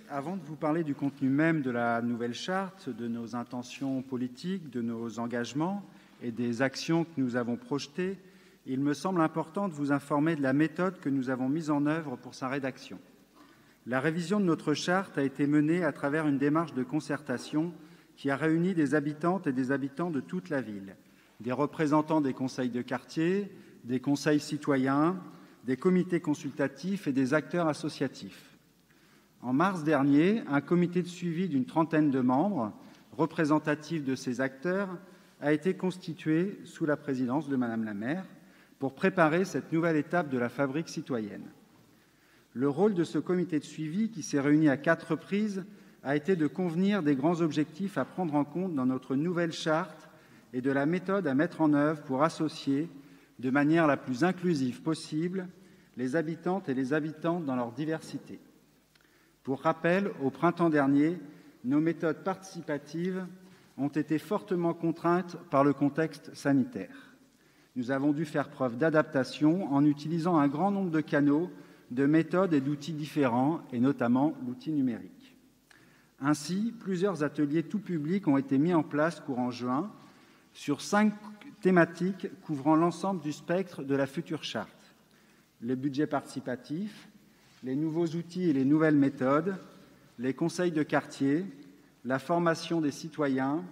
Avant de vous parler du contenu même de la nouvelle charte, de nos intentions politiques, de nos engagements et des actions que nous avons projetées, il me semble important de vous informer de la méthode que nous avons mise en œuvre pour sa rédaction. La révision de notre charte a été menée à travers une démarche de concertation qui a réuni des habitantes et des habitants de toute la ville, des représentants des conseils de quartier, des conseils citoyens, des comités consultatifs et des acteurs associatifs. En mars dernier, un comité de suivi d'une trentaine de membres, représentatifs de ces acteurs, a été constitué sous la présidence de Madame la maire pour préparer cette nouvelle étape de la fabrique citoyenne. Le rôle de ce comité de suivi, qui s'est réuni à 4 reprises, a été de convenir des grands objectifs à prendre en compte dans notre nouvelle charte et de la méthode à mettre en œuvre pour associer, de manière la plus inclusive possible, les habitantes et les habitants dans leur diversité. Pour rappel, au printemps dernier, nos méthodes participatives ont été fortement contraintes par le contexte sanitaire. Nous avons dû faire preuve d'adaptation en utilisant un grand nombre de canaux, de méthodes et d'outils différents, et notamment l'outil numérique. Ainsi, plusieurs ateliers tout publics ont été mis en place courant juin sur 5 thématiques couvrant l'ensemble du spectre de la future charte: le budget participatif, les nouveaux outils et les nouvelles méthodes, les conseils de quartier, la formation des citoyens,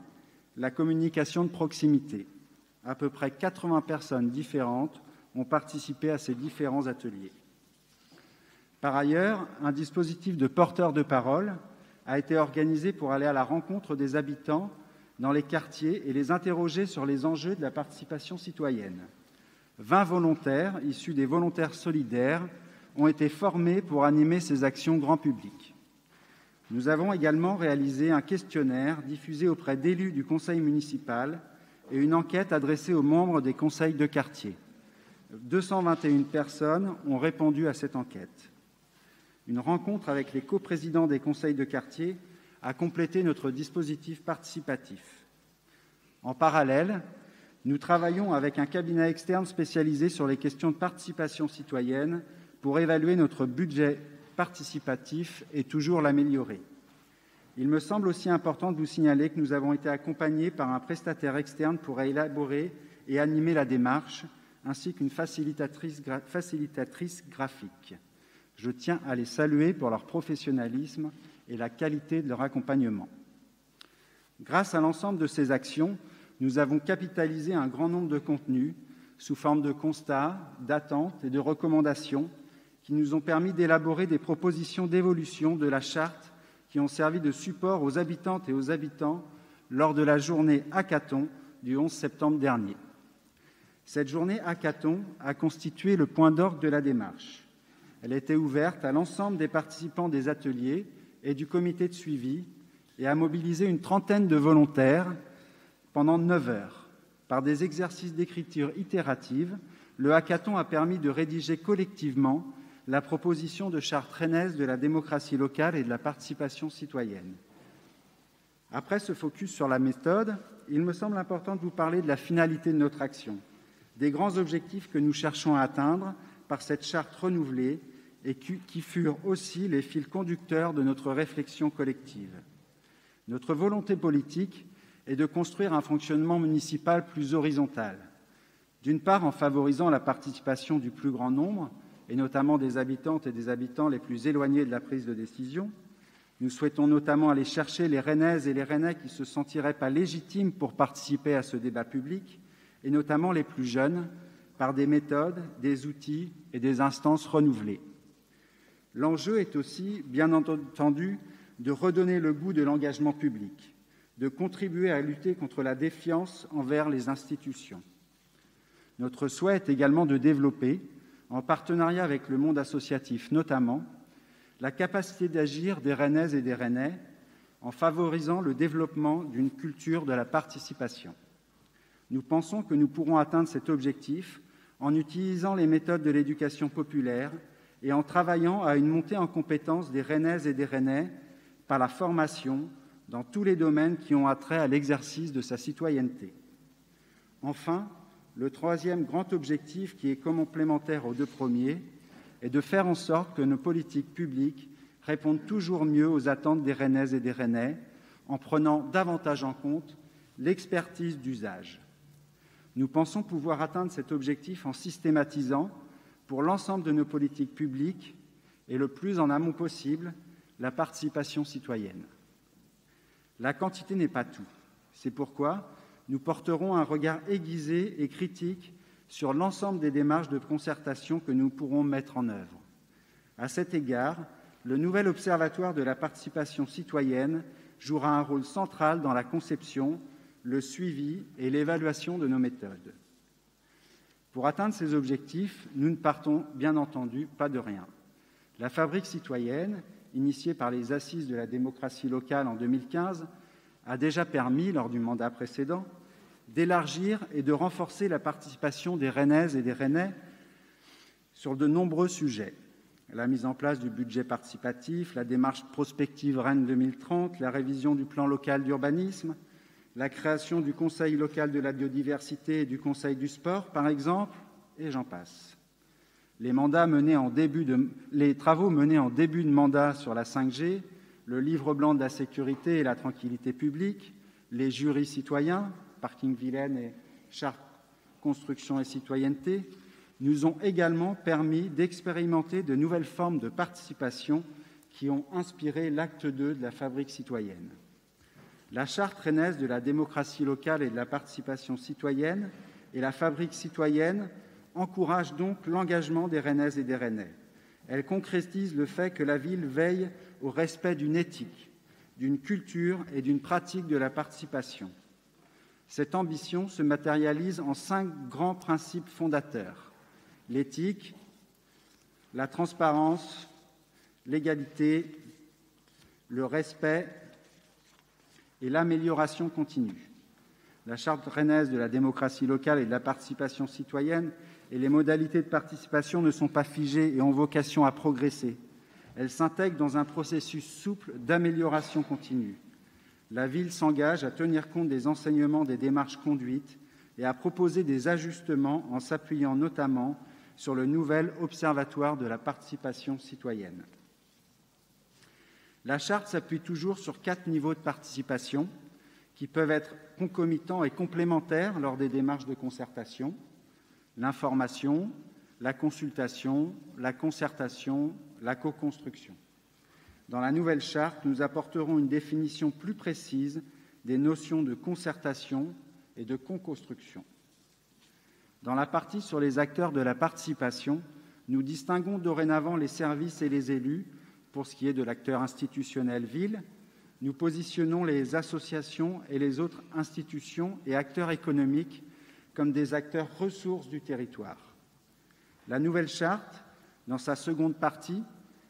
la communication de proximité. À peu près 80 personnes différentes ont participé à ces différents ateliers. Par ailleurs, un dispositif de porteurs de parole a été organisé pour aller à la rencontre des habitants dans les quartiers et les interroger sur les enjeux de la participation citoyenne. 20 volontaires, issus des volontaires solidaires, ont été formés pour animer ces actions grand public. Nous avons également réalisé un questionnaire diffusé auprès d'élus du conseil municipal et une enquête adressée aux membres des conseils de quartier. 221 personnes ont répondu à cette enquête. Une rencontre avec les coprésidents des conseils de quartier a complété notre dispositif participatif. En parallèle, nous travaillons avec un cabinet externe spécialisé sur les questions de participation citoyenne pour évaluer notre budget participatif et toujours l'améliorer. Il me semble aussi important de vous signaler que nous avons été accompagnés par un prestataire externe pour élaborer et animer la démarche, ainsi qu'une facilitatrice graphique. Je tiens à les saluer pour leur professionnalisme et la qualité de leur accompagnement. Grâce à l'ensemble de ces actions, nous avons capitalisé un grand nombre de contenus sous forme de constats, d'attentes et de recommandations qui nous ont permis d'élaborer des propositions d'évolution de la charte qui ont servi de support aux habitantes et aux habitants lors de la journée hackathon du 11 septembre dernier. Cette journée hackathon a constitué le point d'orgue de la démarche. Elle était ouverte à l'ensemble des participants des ateliers et du comité de suivi et a mobilisé une trentaine de volontaires pendant 9 heures. Par des exercices d'écriture itérative, le hackathon a permis de rédiger collectivement la proposition de charte rennaise de la démocratie locale et de la participation citoyenne. Après ce focus sur la méthode, il me semble important de vous parler de la finalité de notre action, des grands objectifs que nous cherchons à atteindre par cette charte renouvelée et qui furent aussi les fils conducteurs de notre réflexion collective. Notre volonté politique est de construire un fonctionnement municipal plus horizontal, d'une part en favorisant la participation du plus grand nombre, et notamment des habitantes et des habitants les plus éloignés de la prise de décision. Nous souhaitons notamment aller chercher les Rennaises et les Rennais qui ne se sentiraient pas légitimes pour participer à ce débat public, et notamment les plus jeunes, par des méthodes, des outils et des instances renouvelées. L'enjeu est aussi, bien entendu, de redonner le goût de l'engagement public, de contribuer à lutter contre la défiance envers les institutions. Notre souhait est également de développer, en partenariat avec le monde associatif notamment, la capacité d'agir des Rennaises et des Rennais en favorisant le développement d'une culture de la participation. Nous pensons que nous pourrons atteindre cet objectif en utilisant les méthodes de l'éducation populaire et en travaillant à une montée en compétence des Rennaises et des Rennais par la formation dans tous les domaines qui ont attrait à l'exercice de sa citoyenneté. Enfin, le troisième grand objectif, qui est complémentaire aux 2 premiers, est de faire en sorte que nos politiques publiques répondent toujours mieux aux attentes des Rennaises et des Rennais en prenant davantage en compte l'expertise d'usage. Nous pensons pouvoir atteindre cet objectif en systématisant, pour l'ensemble de nos politiques publiques et le plus en amont possible, la participation citoyenne. La quantité n'est pas tout. C'est pourquoi nous porterons un regard aiguisé et critique sur l'ensemble des démarches de concertation que nous pourrons mettre en œuvre. À cet égard, le nouvel Observatoire de la participation citoyenne jouera un rôle central dans la conception, le suivi et l'évaluation de nos méthodes. Pour atteindre ces objectifs, nous ne partons bien entendu pas de rien. La Fabrique citoyenne, initiée par les Assises de la démocratie locale en 2015, a déjà permis, lors du mandat précédent, d'élargir et de renforcer la participation des Rennaises et des Rennais sur de nombreux sujets. La mise en place du budget participatif, la démarche prospective Rennes 2030, la révision du plan local d'urbanisme, la création du Conseil local de la biodiversité et du Conseil du sport, par exemple, et j'en passe. Les travaux menés en début de mandat sur la 5G, le livre blanc de la sécurité et la tranquillité publique, les jurys citoyens, Parking Vilaine et Charte Construction et Citoyenneté, nous ont également permis d'expérimenter de nouvelles formes de participation qui ont inspiré l'acte 2 de la Fabrique citoyenne. La Charte rennaise de la démocratie locale et de la participation citoyenne et la Fabrique citoyenne encouragent donc l'engagement des Rennaises et des Rennais. Elle concrétise le fait que la ville veille au respect d'une éthique, d'une culture et d'une pratique de la participation. Cette ambition se matérialise en 5 grands principes fondateurs: l'éthique, la transparence, l'égalité, le respect et l'amélioration continue. La Charte rennaise de la démocratie locale et de la participation citoyenne et les modalités de participation ne sont pas figées et ont vocation à progresser. Elles s'intègrent dans un processus souple d'amélioration continue. La ville s'engage à tenir compte des enseignements des démarches conduites et à proposer des ajustements en s'appuyant notamment sur le nouvel Observatoire de la participation citoyenne. La Charte s'appuie toujours sur 4 niveaux de participation qui peuvent être concomitants et complémentaires lors des démarches de concertation: l'information, la consultation, la concertation, la co-construction. Dans la nouvelle Charte, nous apporterons une définition plus précise des notions de concertation et de co-construction. Dans la partie sur les acteurs de la participation, nous distinguons dorénavant les services et les élus. Pour ce qui est de l'acteur institutionnel ville, nous positionnons les associations et les autres institutions et acteurs économiques comme des acteurs ressources du territoire. La nouvelle Charte, dans sa seconde partie,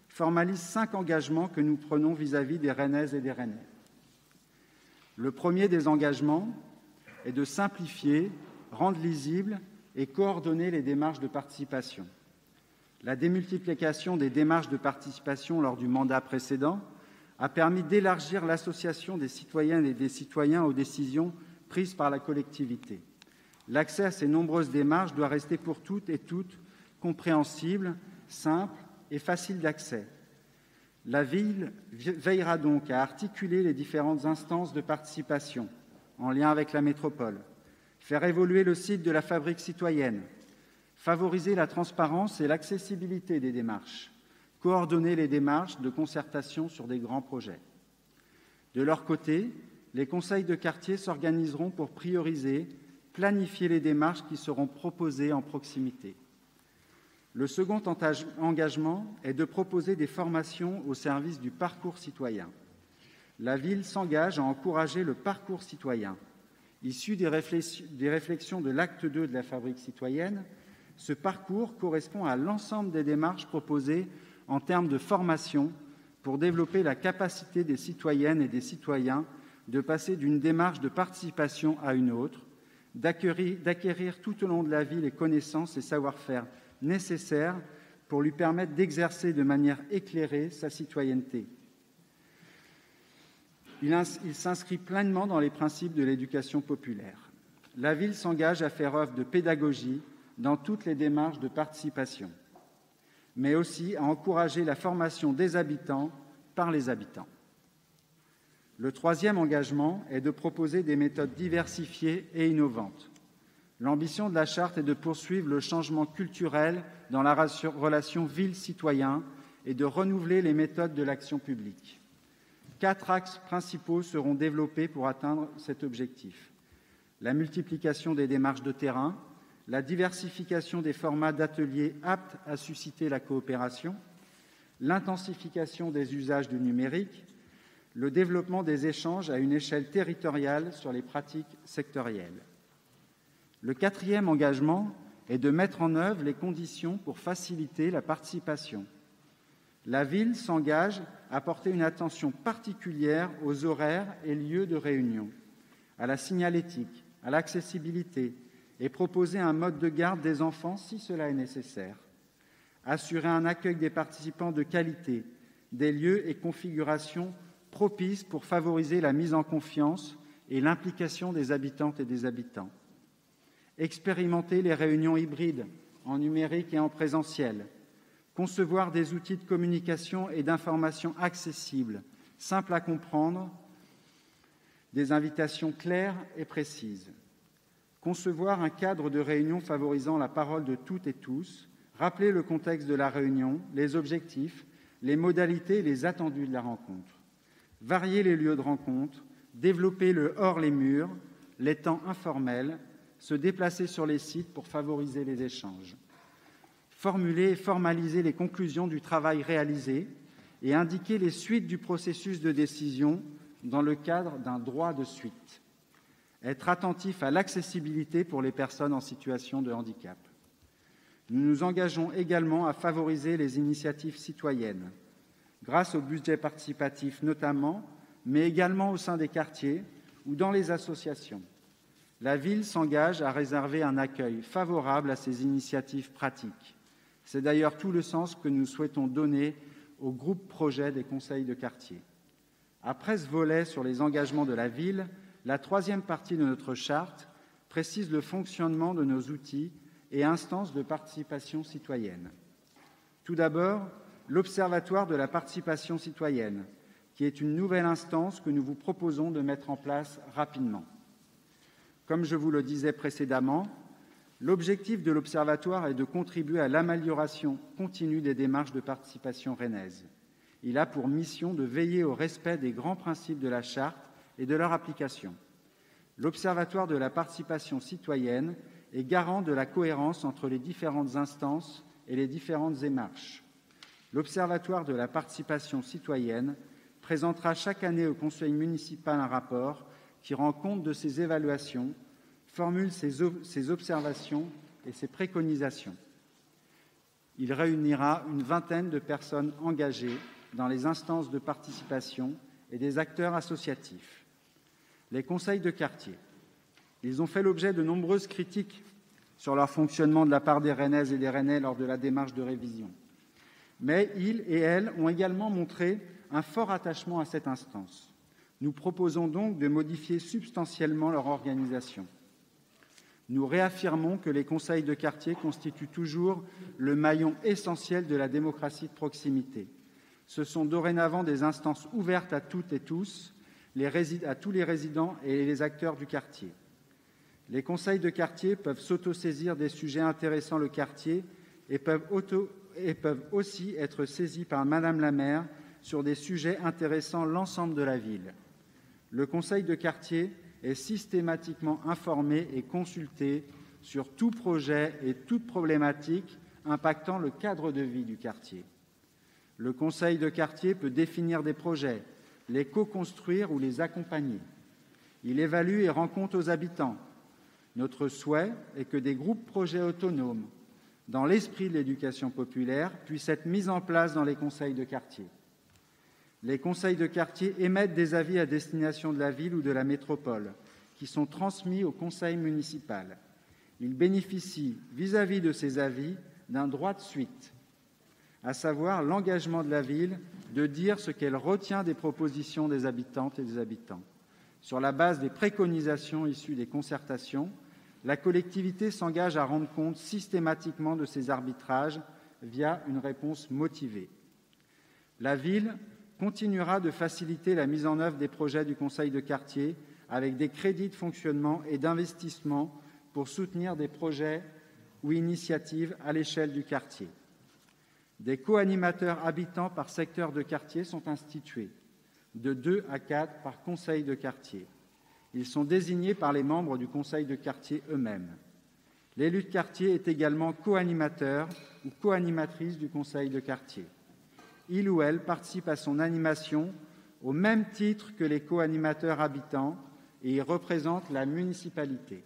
formalise 5 engagements que nous prenons vis-à-vis des Rennaises et des Rennais. Le premier des engagements est de simplifier, rendre lisibles et coordonner les démarches de participation. La démultiplication des démarches de participation lors du mandat précédent a permis d'élargir l'association des citoyennes et des citoyens aux décisions prises par la collectivité. L'accès à ces nombreuses démarches doit rester pour toutes et toutes compréhensible, simple et facile d'accès. La ville veillera donc à articuler les différentes instances de participation en lien avec la métropole, faire évoluer le site de la Fabrique citoyenne, favoriser la transparence et l'accessibilité des démarches, coordonner les démarches de concertation sur des grands projets. De leur côté, les conseils de quartier s'organiseront pour prioriser, planifier les démarches qui seront proposées en proximité. Le second engagement est de proposer des formations au service du parcours citoyen. La ville s'engage à encourager le parcours citoyen. Issu des réflexions de l'acte 2 de la Fabrique citoyenne, ce parcours correspond à l'ensemble des démarches proposées en termes de formation pour développer la capacité des citoyennes et des citoyens de passer d'une démarche de participation à une autre, d'acquérir tout au long de la vie les connaissances et savoir-faire nécessaires pour lui permettre d'exercer de manière éclairée sa citoyenneté. Il s'inscrit pleinement dans les principes de l'éducation populaire. La ville s'engage à faire œuvre de pédagogie dans toutes les démarches de participation, mais aussi à encourager la formation des habitants par les habitants. Le troisième engagement est de proposer des méthodes diversifiées et innovantes. L'ambition de la charte est de poursuivre le changement culturel dans la relation ville-citoyen et de renouveler les méthodes de l'action publique. 4 axes principaux seront développés pour atteindre cet objectif. La multiplication des démarches de terrain, la diversification des formats d'ateliers aptes à susciter la coopération, l'intensification des usages du numérique, le développement des échanges à une échelle territoriale sur les pratiques sectorielles. Le quatrième engagement est de mettre en œuvre les conditions pour faciliter la participation. La ville s'engage à porter une attention particulière aux horaires et lieux de réunion, à la signalétique, à l'accessibilité et proposer un mode de garde des enfants si cela est nécessaire. Assurer un accueil des participants de qualité, des lieux et configurations propices pour favoriser la mise en confiance et l'implication des habitantes et des habitants. Expérimenter les réunions hybrides en numérique et en présentiel. Concevoir des outils de communication et d'information accessibles, simples à comprendre, des invitations claires et précises. Concevoir un cadre de réunion favorisant la parole de toutes et tous, rappeler le contexte de la réunion, les objectifs, les modalités et les attendus de la rencontre. Varier les lieux de rencontre, développer le hors les murs, les temps informels, se déplacer sur les sites pour favoriser les échanges. Formuler et formaliser les conclusions du travail réalisé et indiquer les suites du processus de décision dans le cadre d'un droit de suite. Être attentif à l'accessibilité pour les personnes en situation de handicap. Nous nous engageons également à favoriser les initiatives citoyennes, grâce au budget participatif notamment, mais également au sein des quartiers ou dans les associations. La ville s'engage à réserver un accueil favorable à ces initiatives pratiques. C'est d'ailleurs tout le sens que nous souhaitons donner au groupe projet des conseils de quartier. Après ce volet sur les engagements de la ville, la troisième partie de notre charte précise le fonctionnement de nos outils et instances de participation citoyenne. Tout d'abord, l'Observatoire de la participation citoyenne, qui est une nouvelle instance que nous vous proposons de mettre en place rapidement. Comme je vous le disais précédemment, l'objectif de l'Observatoire est de contribuer à l'amélioration continue des démarches de participation rennaise. Il a pour mission de veiller au respect des grands principes de la Charte et de leur application. L'Observatoire de la participation citoyenne est garant de la cohérence entre les différentes instances et les différentes démarches. L'Observatoire de la participation citoyenne présentera chaque année au Conseil municipal un rapport qui rend compte de ses évaluations, formule ses observations et ses préconisations. Il réunira une vingtaine de personnes engagées dans les instances de participation et des acteurs associatifs. Les conseils de quartier. Ils ont fait l'objet de nombreuses critiques sur leur fonctionnement de la part des Rennaises et des Rennais lors de la démarche de révision. Mais ils et elles ont également montré un fort attachement à cette instance. Nous proposons donc de modifier substantiellement leur organisation. Nous réaffirmons que les conseils de quartier constituent toujours le maillon essentiel de la démocratie de proximité. Ce sont dorénavant des instances ouvertes à toutes et tous, à tous les résidents et les acteurs du quartier. Les conseils de quartier peuvent s'autosaisir des sujets intéressant le quartier et peuvent aussi être saisis par Madame la maire sur des sujets intéressant l'ensemble de la ville. Le conseil de quartier est systématiquement informé et consulté sur tout projet et toute problématique impactant le cadre de vie du quartier. Le conseil de quartier peut définir des projets, les co-construire ou les accompagner. Il évalue et rend compte aux habitants. Notre souhait est que des groupes projets autonomes, dans l'esprit de l'éducation populaire, puissent être mis en place dans les conseils de quartier. Les conseils de quartier émettent des avis à destination de la ville ou de la métropole, qui sont transmis au conseil municipal. Ils bénéficient, vis-à-vis de ces avis, d'un droit de suite, à savoir l'engagement de la ville de dire ce qu'elle retient des propositions des habitantes et des habitants. Sur la base des préconisations issues des concertations, la collectivité s'engage à rendre compte systématiquement de ces arbitrages via une réponse motivée. La ville continuera de faciliter la mise en œuvre des projets du Conseil de quartier avec des crédits de fonctionnement et d'investissement pour soutenir des projets ou initiatives à l'échelle du quartier. Des co-animateurs habitants par secteur de quartier sont institués, de 2 à 4 par conseil de quartier. Ils sont désignés par les membres du conseil de quartier eux-mêmes. L'élu de quartier est également co-animateur ou co-animatrice du conseil de quartier. Il ou elle participe à son animation au même titre que les co-animateurs habitants et y représente la municipalité.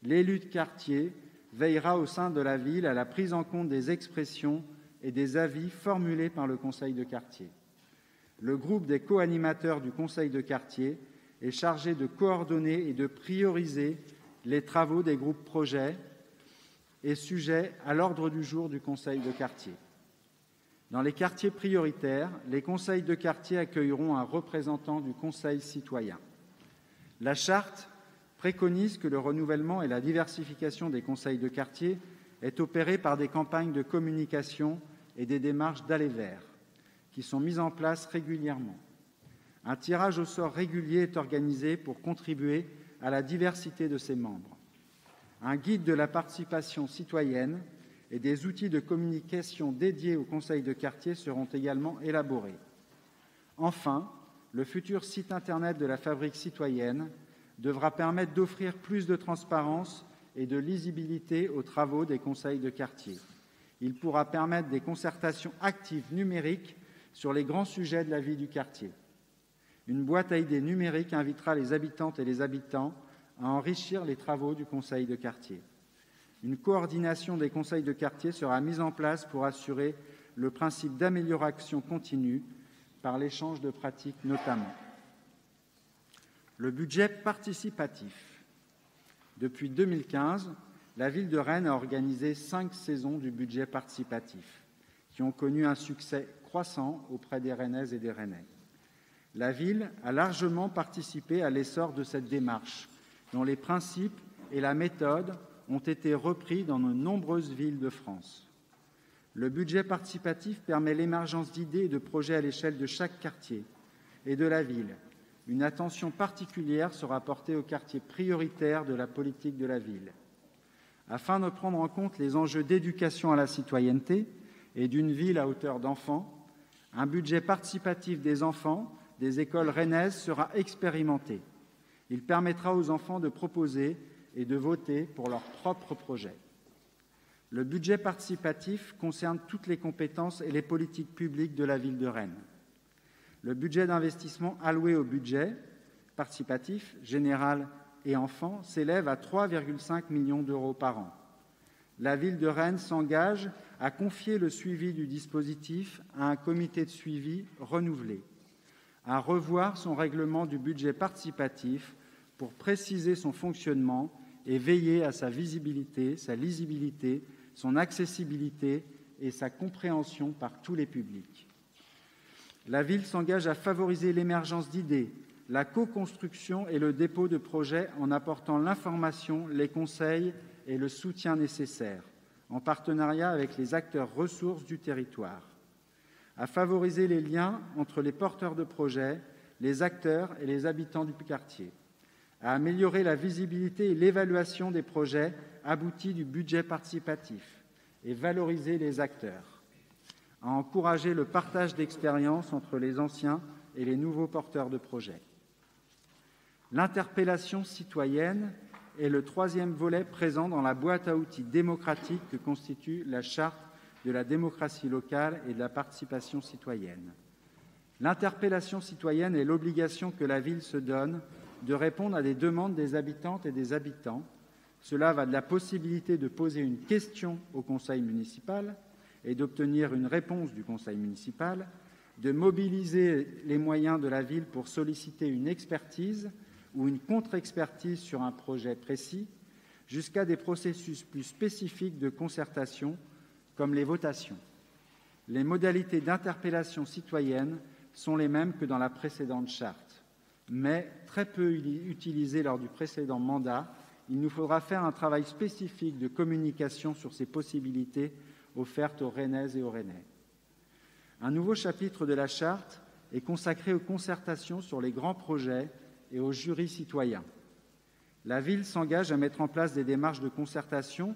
L'élu de quartier veillera au sein de la ville à la prise en compte des expressions et des avis formulés par le conseil de quartier. Le groupe des co-animateurs du conseil de quartier est chargé de coordonner et de prioriser les travaux des groupes projets et sujets à l'ordre du jour du conseil de quartier. Dans les quartiers prioritaires, les conseils de quartier accueilleront un représentant du conseil citoyen. La charte préconise que le renouvellement et la diversification des conseils de quartier est opéré par des campagnes de communication et des démarches d'aller vers, qui sont mises en place régulièrement. Un tirage au sort régulier est organisé pour contribuer à la diversité de ses membres. Un guide de la participation citoyenne et des outils de communication dédiés au conseil de quartier seront également élaborés. Enfin, le futur site Internet de la Fabrique citoyenne devra permettre d'offrir plus de transparence et de lisibilité aux travaux des conseils de quartier. Il pourra permettre des concertations actives numériques sur les grands sujets de la vie du quartier. Une boîte à idées numérique invitera les habitantes et les habitants à enrichir les travaux du conseil de quartier. Une coordination des conseils de quartier sera mise en place pour assurer le principe d'amélioration continue par l'échange de pratiques notamment. Le budget participatif. Depuis 2015, la ville de Rennes a organisé 5 saisons du budget participatif, qui ont connu un succès croissant auprès des Rennaises et des Rennais. La ville a largement participé à l'essor de cette démarche, dont les principes et la méthode ont été repris dans de nombreuses villes de France. Le budget participatif permet l'émergence d'idées et de projets à l'échelle de chaque quartier et de la ville. Une attention particulière sera portée aux quartiers prioritaires de la politique de la ville. Afin de prendre en compte les enjeux d'éducation à la citoyenneté et d'une ville à hauteur d'enfants, un budget participatif des enfants des écoles rennaises sera expérimenté. Il permettra aux enfants de proposer et de voter pour leurs propres projets. Le budget participatif concerne toutes les compétences et les politiques publiques de la ville de Rennes. Le budget d'investissement alloué au budget participatif, général et enfants, s'élève à 3,5 millions d'euros par an. La ville de Rennes s'engage à confier le suivi du dispositif à un comité de suivi renouvelé, à revoir son règlement du budget participatif pour préciser son fonctionnement et veiller à sa visibilité, sa lisibilité, son accessibilité et sa compréhension par tous les publics. La ville s'engage à favoriser l'émergence d'idées, la co-construction et le dépôt de projets en apportant l'information, les conseils et le soutien nécessaires, en partenariat avec les acteurs ressources du territoire, à favoriser les liens entre les porteurs de projets, les acteurs et les habitants du quartier, à améliorer la visibilité et l'évaluation des projets aboutis du budget participatif et valoriser les acteurs, à encourager le partage d'expériences entre les anciens et les nouveaux porteurs de projets. L'interpellation citoyenne est le troisième volet présent dans la boîte à outils démocratique que constitue la Charte de la démocratie locale et de la participation citoyenne. L'interpellation citoyenne est l'obligation que la ville se donne de répondre à des demandes des habitantes et des habitants. Cela va de la possibilité de poser une question au conseil municipal et d'obtenir une réponse du conseil municipal, de mobiliser les moyens de la ville pour solliciter une expertise ou une contre-expertise sur un projet précis, jusqu'à des processus plus spécifiques de concertation, comme les votations. Les modalités d'interpellation citoyenne sont les mêmes que dans la précédente charte, mais très peu utilisées lors du précédent mandat. Il nous faudra faire un travail spécifique de communication sur ces possibilités offertes aux Rennaises et aux Rennais. Un nouveau chapitre de la charte est consacré aux concertations sur les grands projets et aux jurys citoyens. La ville s'engage à mettre en place des démarches de concertation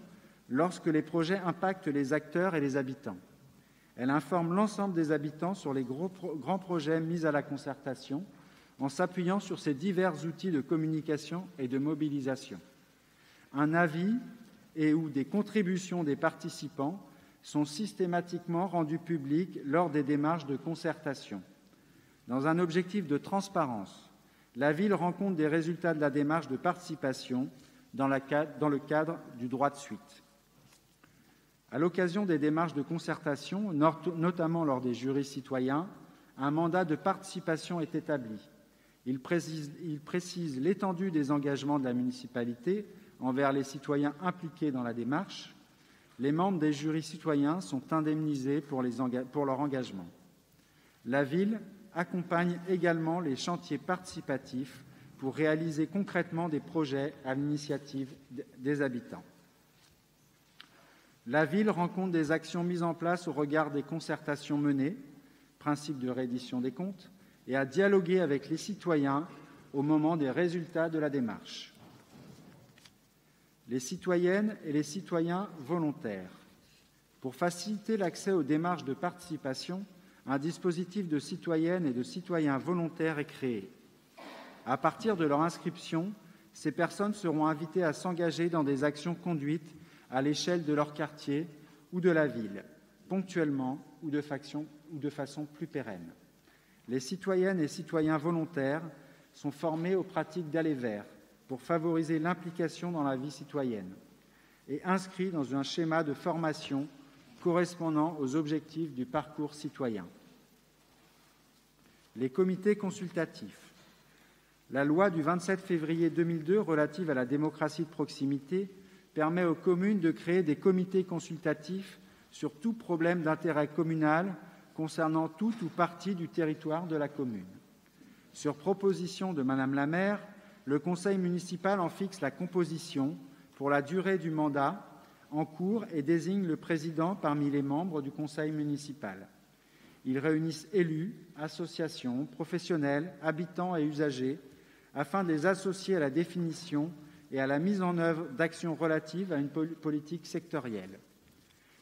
lorsque les projets impactent les acteurs et les habitants. Elle informe l'ensemble des habitants sur les grands projets mis à la concertation en s'appuyant sur ces divers outils de communication et de mobilisation. Un avis et ou des contributions des participants sont systématiquement rendus publics lors des démarches de concertation. Dans un objectif de transparence, la ville rend compte des résultats de la démarche de participation dans le cadre du droit de suite. À l'occasion des démarches de concertation, notamment lors des jurys citoyens, un mandat de participation est établi. Il précise l'étendue des engagements de la municipalité envers les citoyens impliqués dans la démarche. Les membres des jurys citoyens sont indemnisés pour leur engagement. La ville accompagne également les chantiers participatifs pour réaliser concrètement des projets à l'initiative des habitants. La ville rend compte des actions mises en place au regard des concertations menées, principe de reddition des comptes, et à dialoguer avec les citoyens au moment des résultats de la démarche. Les citoyennes et les citoyens volontaires. Pour faciliter l'accès aux démarches de participation, un dispositif de citoyennes et de citoyens volontaires est créé. À partir de leur inscription, ces personnes seront invitées à s'engager dans des actions conduites à l'échelle de leur quartier ou de la ville, ponctuellement ou de façon plus pérenne. Les citoyennes et citoyens volontaires sont formés aux pratiques d'aller vers pour favoriser l'implication dans la vie citoyenne et inscrits dans un schéma de formation correspondant aux objectifs du parcours citoyen. Les comités consultatifs. La loi du 27 février 2002 relative à la démocratie de proximité permet aux communes de créer des comités consultatifs sur tout problème d'intérêt communal concernant tout ou partie du territoire de la commune. Sur proposition de Madame la maire, le conseil municipal en fixe la composition pour la durée du mandat en cours et désigne le président parmi les membres du conseil municipal. Ils réunissent élus, associations, professionnels, habitants et usagers afin de les associer à la définition et à la mise en œuvre d'actions relatives à une politique sectorielle.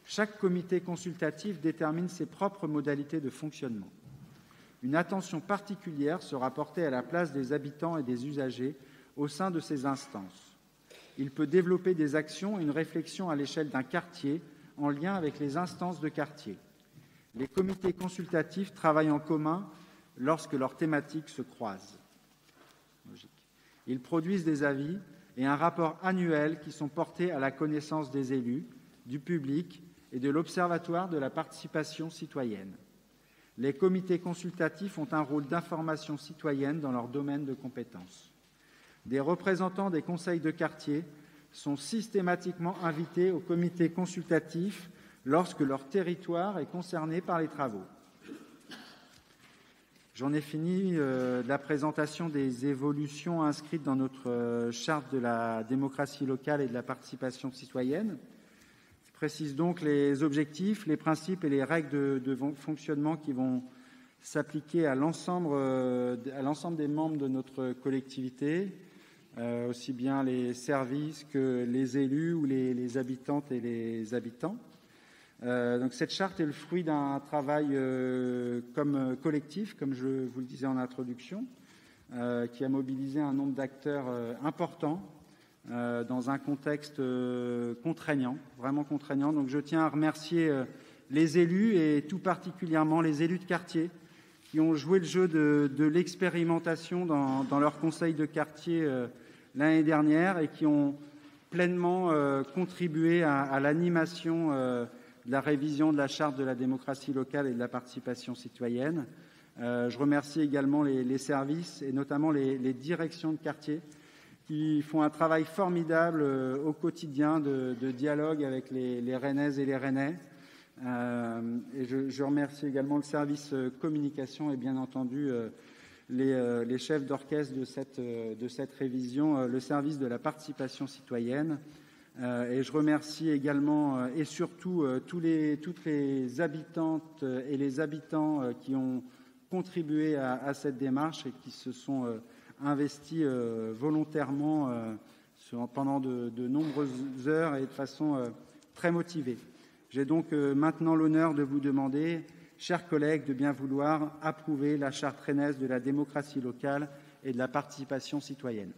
Chaque comité consultatif détermine ses propres modalités de fonctionnement. Une attention particulière sera portée à la place des habitants et des usagers au sein de ces instances. Il peut développer des actions et une réflexion à l'échelle d'un quartier en lien avec les instances de quartier. Les comités consultatifs travaillent en commun lorsque leurs thématiques se croisent. Ils produisent des avis et un rapport annuel qui sont portés à la connaissance des élus, du public et de l'Observatoire de la participation citoyenne. Les comités consultatifs ont un rôle d'information citoyenne dans leur domaine de compétences. Des représentants des conseils de quartier sont systématiquement invités au comité consultatif lorsque leur territoire est concerné par les travaux. J'en ai fini de la présentation des évolutions inscrites dans notre charte de la démocratie locale et de la participation citoyenne. Je précise donc les objectifs, les principes et les règles de fonctionnement qui vont s'appliquer à l'ensemble des membres de notre collectivité, aussi bien les services que les élus ou les habitantes et les habitants. Donc cette charte est le fruit d'un travail collectif, comme je vous le disais en introduction, qui a mobilisé un nombre d'acteurs important dans un contexte contraignant, vraiment contraignant. Donc je tiens à remercier les élus et tout particulièrement les élus de quartier qui ont joué le jeu de l'expérimentation dans leur conseil de quartier l'année dernière et qui ont pleinement contribué à l'animation de la révision de la charte de la démocratie locale et de la participation citoyenne. Je remercie également les services et notamment les directions de quartier qui font un travail formidable au quotidien de dialogue avec les Rennaises et les Rennais. Et je remercie également le service communication et bien entendu les chefs d'orchestre de cette révision, le service de la participation citoyenne. Et je remercie également et surtout toutes les habitantes et les habitants qui ont contribué à cette démarche et qui se sont investis volontairement pendant de nombreuses heures et de façon très motivée. J'ai donc maintenant l'honneur de vous demander, chers collègues, de bien vouloir approuver la charte rennaise de la démocratie locale et de la participation citoyenne.